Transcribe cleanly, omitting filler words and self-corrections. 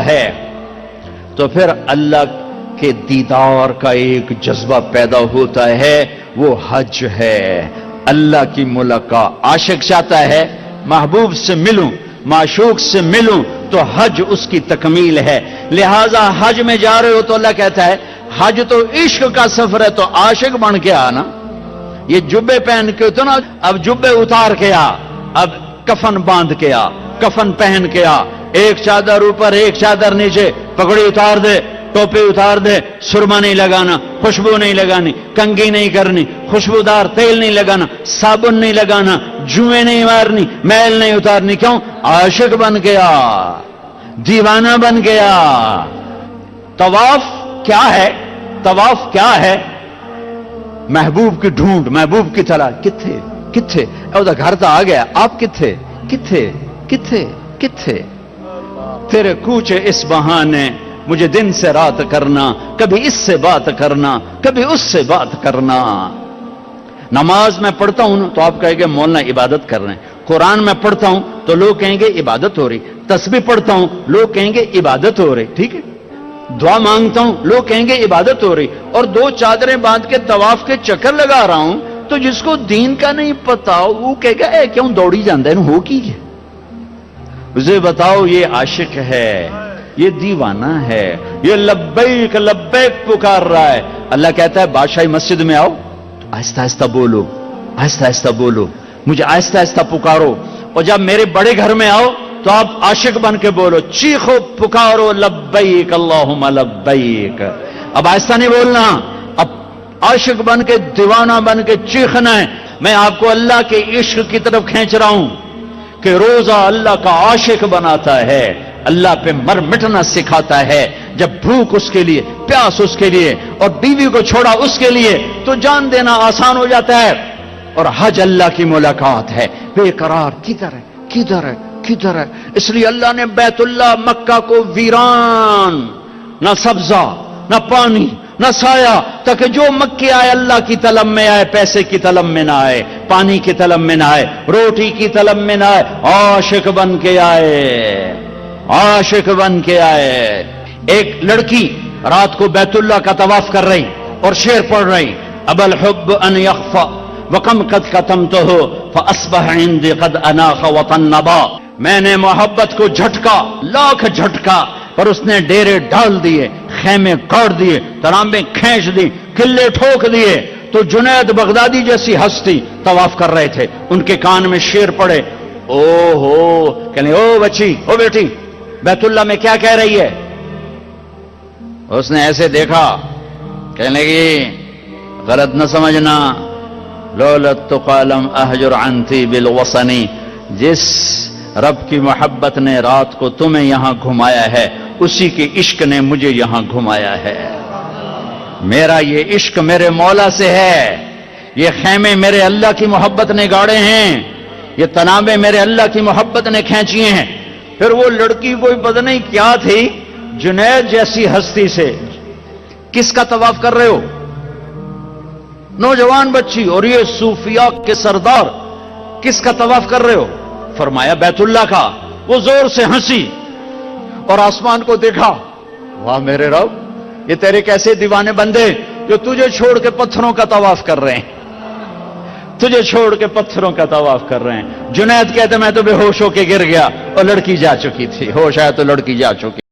ہے تو پھر اللہ کے دیدار کا ایک جذبہ پیدا ہوتا ہے، وہ حج ہے، اللہ کی ملاقات۔ عاشق چاہتا ہے محبوب سے ملوں، معشوق سے ملوں، تو حج اس کی تکمیل ہے۔ لہذا حج میں جا رہے ہو تو اللہ کہتا ہے حج تو عشق کا سفر ہے، تو عاشق بن کے آنا۔ یہ جبے پہن کے تو نا، اب جبے اتار کے آ، اب کفن باندھ کے آ، کفن پہن کے آ، ایک چادر اوپر ایک چادر نیچے، پگڑی اتار دے، ٹوپی اتار دے، سرما نہیں لگانا، خوشبو نہیں لگانی، کنگھی نہیں کرنی، خوشبودار تیل نہیں لگانا، صابن نہیں لگانا، جوئیں نہیں مارنی، میل نہیں اتارنی۔ کیوں؟ عاشق بن گیا، دیوانہ بن گیا۔ طواف کیا ہے؟ طواف کیا ہے؟ محبوب کی ڈھونڈ، محبوب کی تلاش۔ کتھے کتھے او دا گھر تو آ گیا، آپ کتھے کتھے کتھے کتھے؟ تیرے کوچے اس بہانے مجھے دن سے رات کرنا، کبھی اس سے بات کرنا، کبھی اس سے بات کرنا۔ نماز میں پڑھتا ہوں تو آپ کہیں گے مولانا عبادت کر رہے ہیں، قرآن میں پڑھتا ہوں تو لوگ کہیں گے عبادت ہو رہی، تسبیح پڑھتا ہوں لوگ کہیں گے عبادت ہو رہی، ٹھیک ہے، دعا مانگتا ہوں لوگ کہیں گے عبادت ہو رہی، اور دو چادریں باندھ کے طواف کے چکر لگا رہا ہوں تو جس کو دین کا نہیں پتا وہ کہے گا اے کیوں دوڑی جاندے ہیں ہو کی ہے؟ اسے بتاؤ یہ عاشق ہے، یہ دیوانہ ہے، یہ لبیک لبیک پکار رہا ہے۔ اللہ کہتا ہے بادشاہی مسجد میں آؤ، آہستہ آہستہ بولو، آہستہ آہستہ بولو، مجھے آہستہ آہستہ پکارو، اور جب میرے بڑے گھر میں آؤ تو آپ عاشق بن کے بولو، چیخو پکارو لبیک اللہم لبیک۔ اب آہستہ نہیں بولنا، اب عاشق بن کے دیوانہ بن کے چیخنا ہے۔ میں آپ کو اللہ کے عشق کی طرف کھینچ رہا ہوں کہ روزہ اللہ کا عاشق بناتا ہے، اللہ پہ مر مٹنا سکھاتا ہے۔ جب بھوک اس کے لیے، پیاس اس کے لیے، اور بیوی کو چھوڑا اس کے لیے، تو جان دینا آسان ہو جاتا ہے۔ اور حج اللہ کی ملاقات ہے۔ بے قرار کدھر ہے کدھر ہے کدھر ہے؟ اس لیے اللہ نے بیت اللہ مکہ کو ویران، نہ سبزہ نہ پانی نہ سایہ، تاکہ جو مکے آئے اللہ کی طلب میں آئے، پیسے کی طلب میں نہ آئے، پانی کی طلب میں نہ آئے، روٹی کی طلب میں نہ آئے، عاشق بن کے آئے، عاشق بن کے آئے۔ ایک لڑکی رات کو بیت اللہ کا طواف کر رہی اور شعر پڑھ رہی، اب الحب ان یخفى وکم قد کتمتہ فاصبح عندی قد اناخ وطنبا۔ میں نے محبت کو جھٹکا، لاکھ جھٹکا، پر اس نے ڈیرے ڈال دیے، خیمے کاٹ دیے، ترامبیں کھینچ دی، قلعے ٹھوک دیے۔ تو جنید بغدادی جیسی ہستی طواف کر رہے تھے، ان کے کان میں شعر پڑے، او ہو، کہنے او بچی، او بیٹی، بیت اللہ میں کیا کہہ رہی ہے؟ اس نے ایسے دیکھا، کہنے لگی غلط نہ سمجھنا، لولت قالم احجر عنتی بالوصنی، جس رب کی محبت نے رات کو تمہیں یہاں گھمایا ہے، اسی کے عشق نے مجھے یہاں گھمایا ہے۔ میرا یہ عشق میرے مولا سے ہے، یہ خیمے میرے اللہ کی محبت نے گاڑے ہیں، یہ تنابیں میرے اللہ کی محبت نے کھینچی ہیں۔ پھر وہ لڑکی کوئی پتہ نہیں کیا تھی، جنید جیسی ہستی سے کس کا طواف کر رہے ہو؟ نوجوان بچی، اور یہ صوفیاء کے سردار کس کا طواف کر رہے ہو؟ فرمایا بیت اللہ کا۔ وہ زور سے ہنسی اور آسمان کو دیکھا، واہ میرے رب، یہ تیرے کیسے دیوانے بندے جو تجھے چھوڑ کے پتھروں کا طواف کر رہے ہیں، تجھے چھوڑ کے پتھروں کا طواف کر رہے ہیں۔ جنید کہتے میں تو بے ہوش ہو کے گر گیا اور لڑکی جا چکی تھی، ہوش آیا تو لڑکی جا چکی۔